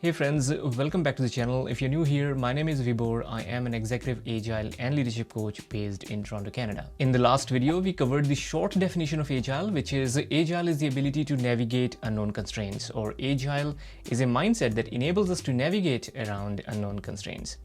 Hey friends, welcome back to the channel. If you're new here, my name is Vibhor. I am an executive agile and leadership coach based in Toronto, Canada. In the last video, we covered the short definition of agile, which is agile is the ability to navigate unknown constraints, or agile is a mindset that enables us to navigate around unknown constraints.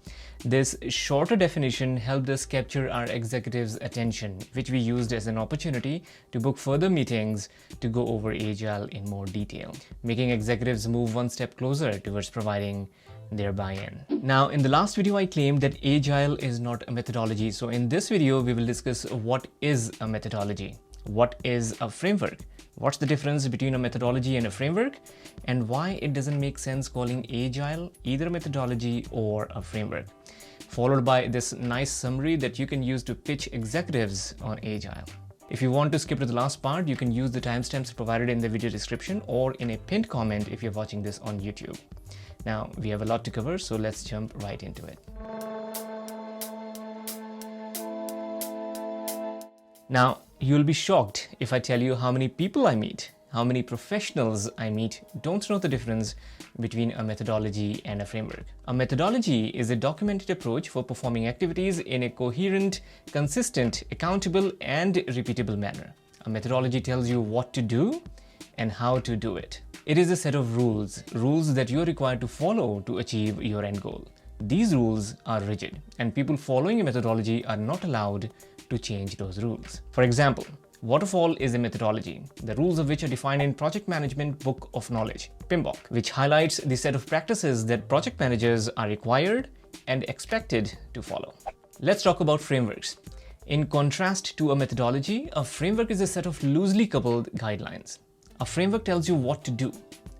This shorter definition helped us capture our executives' attention, which we used as an opportunity to book further meetings to go over agile in more detail, making executives move one step closer towards providing their buy-in. Now, in the last video, I claimed that agile is not a methodology. So in this video, we will discuss what is a methodology, what is a framework, what's the difference between a methodology and a framework, and why it doesn't make sense calling agile either a methodology or a framework, followed by this nice summary that you can use to pitch executives on agile. If you want to skip to the last part, you can use the timestamps provided in the video description or in a pinned comment if you're watching this on YouTube. Now, we have a lot to cover, so let's jump right into it. Now, you'll be shocked if I tell you how many people I meet, how many professionals I meet don't know the difference between a methodology and a framework. A methodology is a documented approach for performing activities in a coherent, consistent, accountable, and repeatable manner. A methodology tells you what to do and how to do it. It is a set of rules that you are required to follow to achieve your end goal. These rules are rigid, and people following a methodology are not allowed to change those rules. For example, Waterfall is a methodology, the rules of which are defined in Project Management Book of Knowledge, PMBOK, which highlights the set of practices that project managers are required and expected to follow. Let's talk about frameworks. In contrast to a methodology, a framework is a set of loosely coupled guidelines. A framework tells you what to do,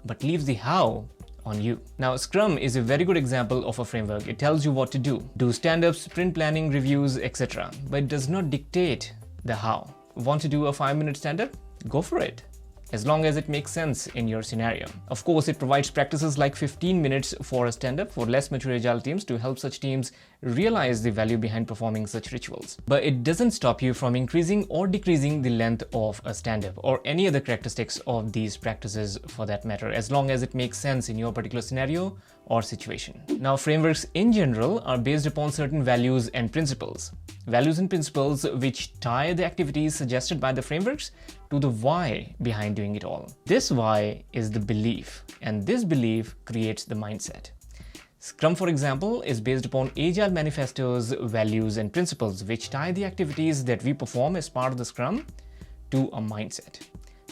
but leaves the how on you. Now, Scrum is a very good example of a framework. It tells you what to do stand-ups, sprint planning, reviews, etc. But it does not dictate the how. Want to do a 5-minute stand-up? Go for it, as long as it makes sense in your scenario. Of course, it provides practices like 15 minutes for a stand-up for less mature agile teams to help such teams realize the value behind performing such rituals. But it doesn't stop you from increasing or decreasing the length of a stand-up or any other characteristics of these practices for that matter, as long as it makes sense in your particular scenario or situation. Now, frameworks in general are based upon certain values and principles. Values and principles which tie the activities suggested by the frameworks to the why behind doing it all. This why is the belief, and this belief creates the mindset. Scrum, for example, is based upon Agile Manifesto's values and principles which tie the activities that we perform as part of the Scrum to a mindset.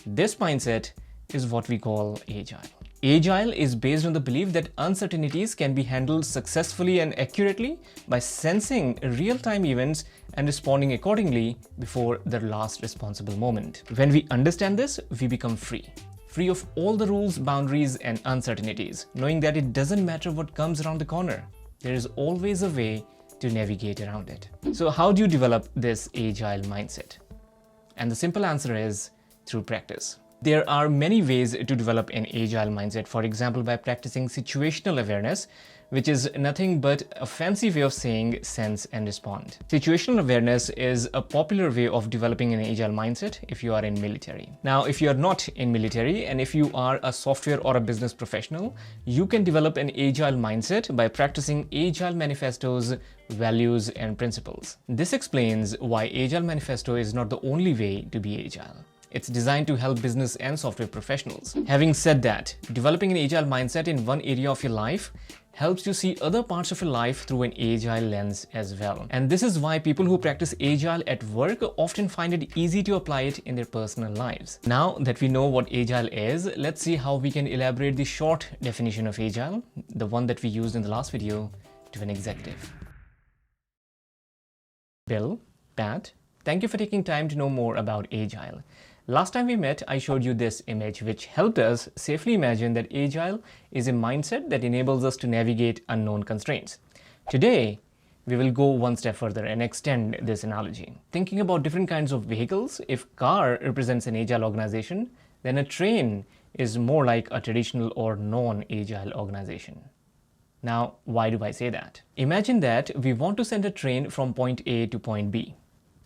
This mindset is what we call Agile. Agile is based on the belief that uncertainties can be handled successfully and accurately by sensing real-time events and responding accordingly before the last responsible moment. When we understand this, we become free of all the rules, boundaries, and uncertainties, knowing that it doesn't matter what comes around the corner. There is always a way to navigate around it. So how do you develop this Agile mindset? And the simple answer is through practice. There are many ways to develop an agile mindset, for example, by practicing situational awareness, which is nothing but a fancy way of saying sense and respond. Situational awareness is a popular way of developing an agile mindset if you are in military. Now, if you are not in military and if you are a software or a business professional, you can develop an agile mindset by practicing Agile Manifesto's values and principles. This explains why Agile Manifesto is not the only way to be agile. It's designed to help business and software professionals. Having said that, developing an agile mindset in one area of your life helps you see other parts of your life through an agile lens as well. And this is why people who practice agile at work often find it easy to apply it in their personal lives. Now that we know what agile is, let's see how we can elaborate the short definition of agile, the one that we used in the last video, to an executive. Bill, Pat, thank you for taking time to know more about agile. Last time we met, I showed you this image which helped us safely imagine that agile is a mindset that enables us to navigate unknown constraints. Today, we will go one step further and extend this analogy. Thinking about different kinds of vehicles, if car represents an agile organization, then a train is more like a traditional or non-agile organization. Now, why do I say that? Imagine that we want to send a train from point A to point B.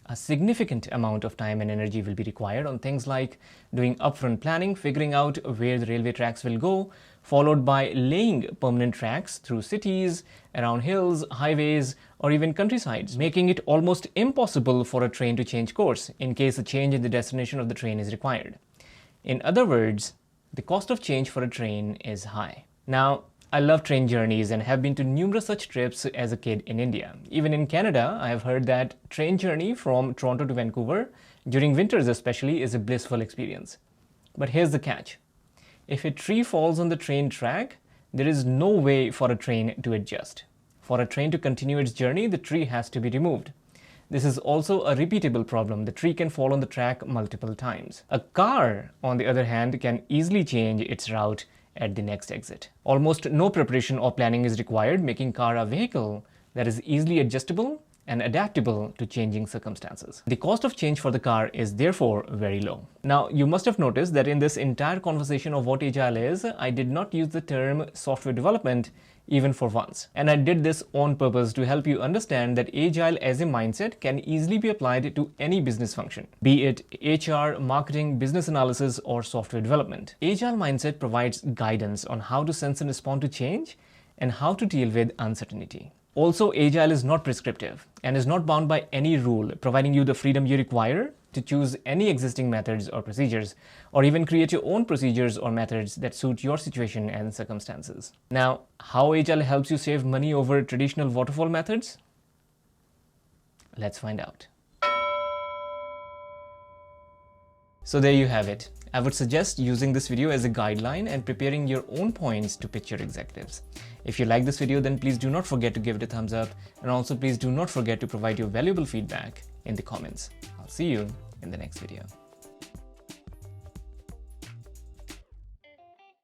A significant amount of time and energy will be required on things like doing upfront planning, figuring out where the railway tracks will go, followed by laying permanent tracks through cities, around hills, highways, or even countrysides, making it almost impossible for a train to change course in case a change in the destination of the train is required. In other words, the cost of change for a train is high. Now, I love train journeys and have been to numerous such trips as a kid in India. Even in Canada, I have heard that train journey from Toronto to Vancouver, during winters especially, is a blissful experience. But here's the catch. If a tree falls on the train track, there is no way for a train to adjust. For a train to continue its journey, the tree has to be removed. This is also a repeatable problem. The tree can fall on the track multiple times. A car, on the other hand, can easily change its route at the next exit. Almost no preparation or planning is required, making car a vehicle that is easily adjustable and adaptable to changing circumstances. The cost of change for the car is therefore very low. Now, you must have noticed that in this entire conversation of what Agile is, I did not use the term software development even for once. And I did this on purpose to help you understand that Agile as a mindset can easily be applied to any business function, be it HR, marketing, business analysis, or software development. Agile mindset provides guidance on how to sense and respond to change and how to deal with uncertainty. Also, Agile is not prescriptive and is not bound by any rule, providing you the freedom you require to choose any existing methods or procedures, or even create your own procedures or methods that suit your situation and circumstances. Now, how Agile helps you save money over traditional waterfall methods? Let's find out. So there you have it. I would suggest using this video as a guideline and preparing your own points to pitch your executives. If you like this video, then please do not forget to give it a thumbs up, and also please do not forget to provide your valuable feedback in the comments. I'll see you in the next video.